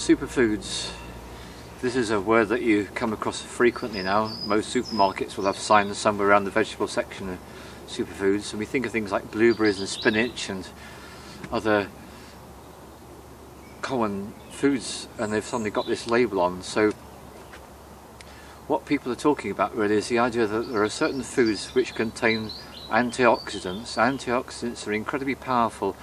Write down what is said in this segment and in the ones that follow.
Superfoods. This is a word that you come across frequently now. Most supermarkets will have signs somewhere around the vegetable section of superfoods, and we think of things like blueberries and spinach and other common foods, and they've suddenly got this label on. So what people are talking about really is the idea that there are certain foods which contain antioxidants. Antioxidants are incredibly powerful,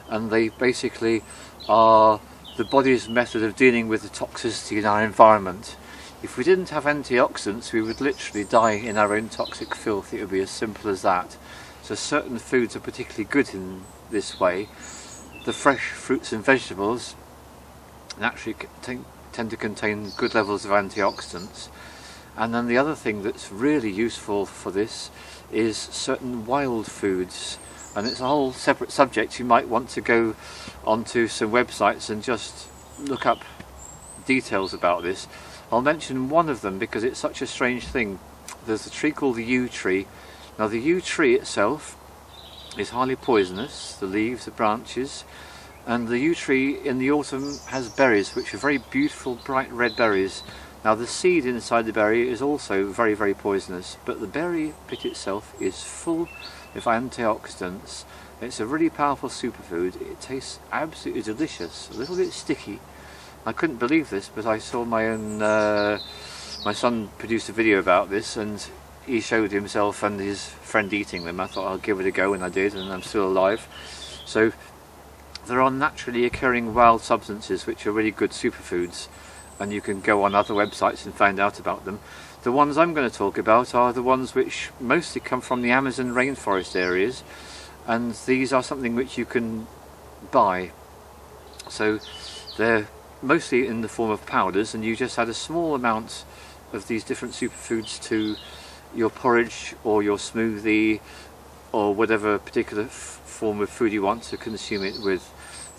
and they basically are the body's method of dealing with the toxicity in our environment. If we didn't have antioxidants, we would literally die in our own toxic filth. It would be as simple as that. So certain foods are particularly good in this way. The fresh fruits and vegetables naturally tend to contain good levels of antioxidants. And then the other thing that's really useful for this is certain wild foods. And it's a whole separate subject. You might want to go onto some websites and just look up details about this. I'll mention one of them because it's such a strange thing. There's a tree called the yew tree. Now the yew tree itself is highly poisonous, the leaves, the branches, and the yew tree in the autumn has berries which are very beautiful bright red berries. Now the seed inside the berry is also very, very poisonous, but the berry bit itself is full of antioxidants. It's a really powerful superfood. It tastes absolutely delicious, a little bit sticky. I couldn't believe this, but I saw my son produced a video about this, and he showed himself and his friend eating them. I thought I'll give it a go, and I did, and I'm still alive. So there are naturally occurring wild substances which are really good superfoods, and you can go on other websites and find out about them. The ones I'm going to talk about are the ones which mostly come from the Amazon rainforest areas, and these are something which you can buy. So they're mostly in the form of powders, and you just add a small amount of these different superfoods to your porridge or your smoothie or whatever particular form of food you want to consume it with.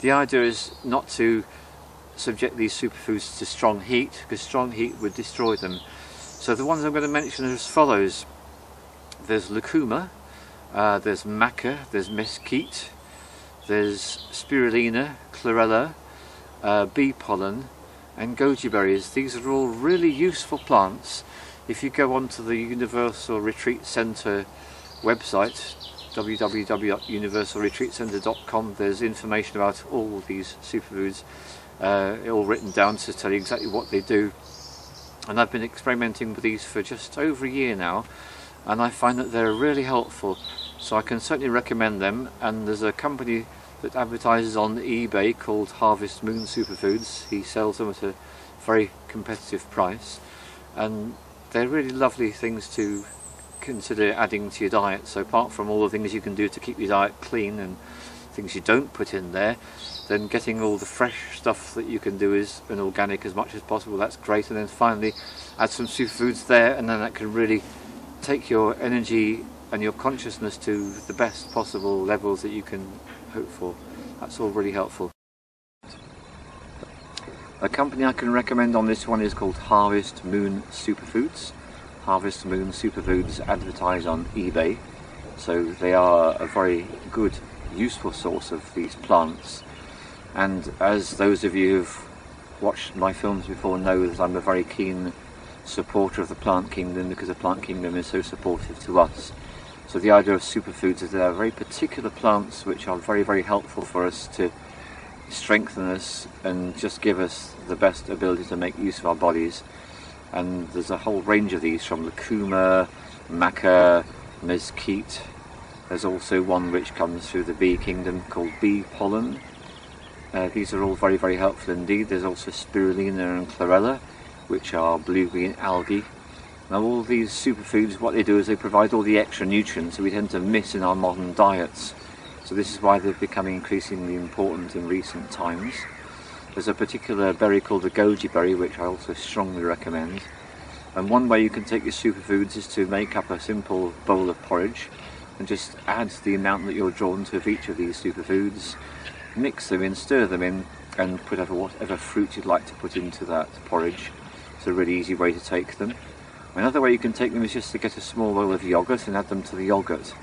The idea is not to subject these superfoods to strong heat, because strong heat would destroy them. So the ones I'm going to mention are as follows. There's lucuma, there's maca, there's mesquite, there's spirulina, chlorella, bee pollen and goji berries. These are all really useful plants. If you go onto the Universal Retreat Centre website, www.universalretreatcentre.com, there's information about all these superfoods, all written down to tell you exactly what they do. And I've been experimenting with these for just over a year now, and I find that they're really helpful, so I can certainly recommend them. And there's a company that advertises on eBay called Harvest Moon Superfoods. He sells them at a very competitive price, and they're really lovely things to consider adding to your diet. So apart from all the things you can do to keep your diet clean and things you don't put in there, then getting all the fresh stuff that you can do is an organic as much as possible. That's great. And then finally add some superfoods there, and then that can really take your energy and your consciousness to the best possible levels that you can hope for. That's all really helpful. A company I can recommend on this one is called Harvest Moon Superfoods. Harvest Moon Superfoods advertise on eBay, so they are a very good, useful source of these plants. And as those of you who've watched my films before know, that I'm a very keen supporter of the plant kingdom, because the plant kingdom is so supportive to us. So the idea of superfoods is there are very particular plants which are very, very helpful for us to strengthen us and just give us the best ability to make use of our bodies. And there's a whole range of these, from lucuma, maca, mesquite. There's also one which comes through the bee kingdom called bee pollen. These are all very, very helpful indeed. There's also spirulina and chlorella, which are blue-green algae. Now all these superfoods, what they do is they provide all the extra nutrients that we tend to miss in our modern diets. So this is why they're becoming increasingly important in recent times. There's a particular berry called the goji berry, which I also strongly recommend. And one way you can take your superfoods is to make up a simple bowl of porridge and just add the amount that you're drawn to of each of these superfoods, mix them in, stir them in, and put whatever fruit you'd like to put into that porridge. It's a really easy way to take them. Another way you can take them is just to get a small bowl of yogurt and add them to the yogurt.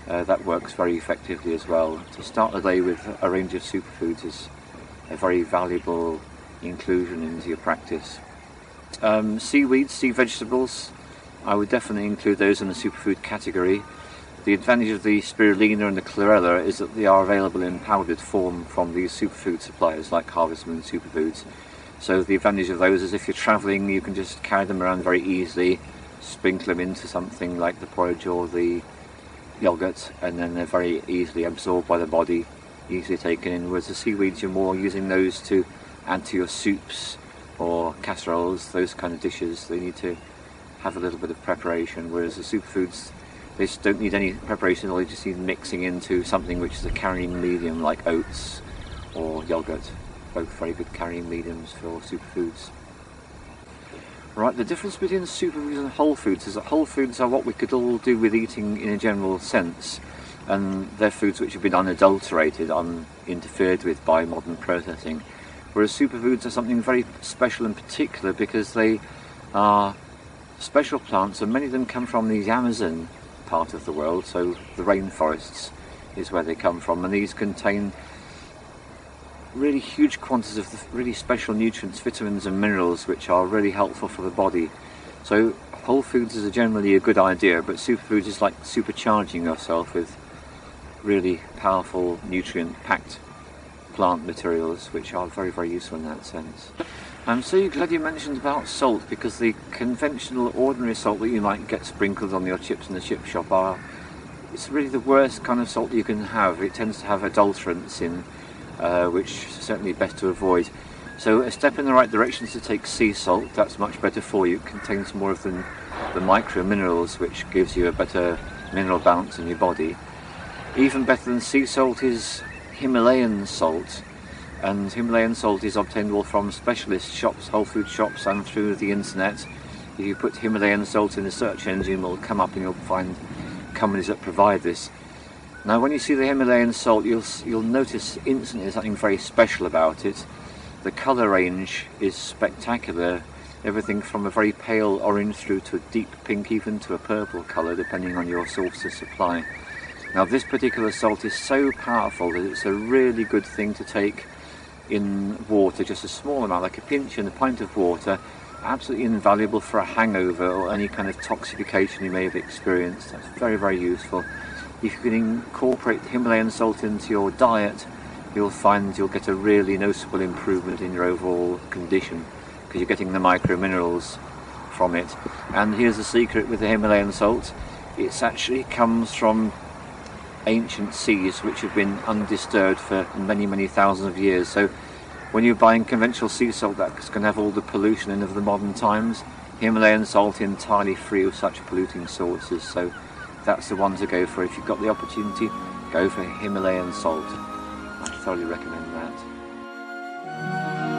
That works very effectively as well. To start the day with a range of superfoods is a very valuable inclusion into your practice. Seaweeds, sea vegetables, I would definitely include those in the superfood category. The advantage of the spirulina and the chlorella is that they are available in powdered form from these superfood suppliers like Harvest Moon Superfoods. So the advantage of those is if you're travelling, you can just carry them around very easily, sprinkle them into something like the porridge or the yogurt, and then they're very easily absorbed by the body, easily taken in, whereas the seaweeds, you're more using those to add to your soups or casseroles, those kind of dishes. They need to have a little bit of preparation, whereas the superfoods, they just don't need any preparation, they just need mixing into something which is a carrying medium like oats or yogurt, both very good carrying mediums for superfoods. Right, the difference between superfoods and whole foods is that whole foods are what we could all do with eating in a general sense, and they're foods which have been unadulterated, uninterfered with by modern processing, whereas superfoods are something very special and particular because they are special plants, and many of them come from the Amazon part of the world, so the rainforests is where they come from, and these contain really huge quantities of the really special nutrients, vitamins and minerals which are really helpful for the body. So whole foods is generally a good idea, but superfoods is like supercharging yourself with really powerful nutrient packed plant materials which are very, very useful in that sense. I'm so glad you mentioned about salt, because the conventional ordinary salt that you might get sprinkled on your chips in the chip shop it's really the worst kind of salt you can have. It tends to have adulterants in, which is certainly best to avoid. So a step in the right direction is to take sea salt. That's much better for you. It contains more of the micro minerals, which gives you a better mineral balance in your body. Even better than sea salt is Himalayan salt, and Himalayan salt is obtainable from specialist shops, whole food shops, and through the internet. If you put Himalayan salt in the search engine, it will come up and you'll find companies that provide this. Now when you see the Himalayan salt, you'll notice instantly something very special about it. The colour range is spectacular, everything from a very pale orange through to a deep pink, even to a purple colour, depending on your source of supply. Now this particular salt is so powerful that it's a really good thing to take in water, just a small amount, like a pinch in a pint of water. Absolutely invaluable for a hangover or any kind of toxification you may have experienced. That's very, very useful. If you can incorporate Himalayan salt into your diet, you'll find you'll get a really noticeable improvement in your overall condition, because you're getting the micro minerals from it. And here's the secret with the Himalayan salt: it actually comes from ancient seas which have been undisturbed for many, many thousands of years. So when you're buying conventional sea salt that's going to have all the pollution in of the modern times, Himalayan salt entirely free of such polluting sources. So that's the one to go for. If you've got the opportunity, go for Himalayan salt. I thoroughly recommend that.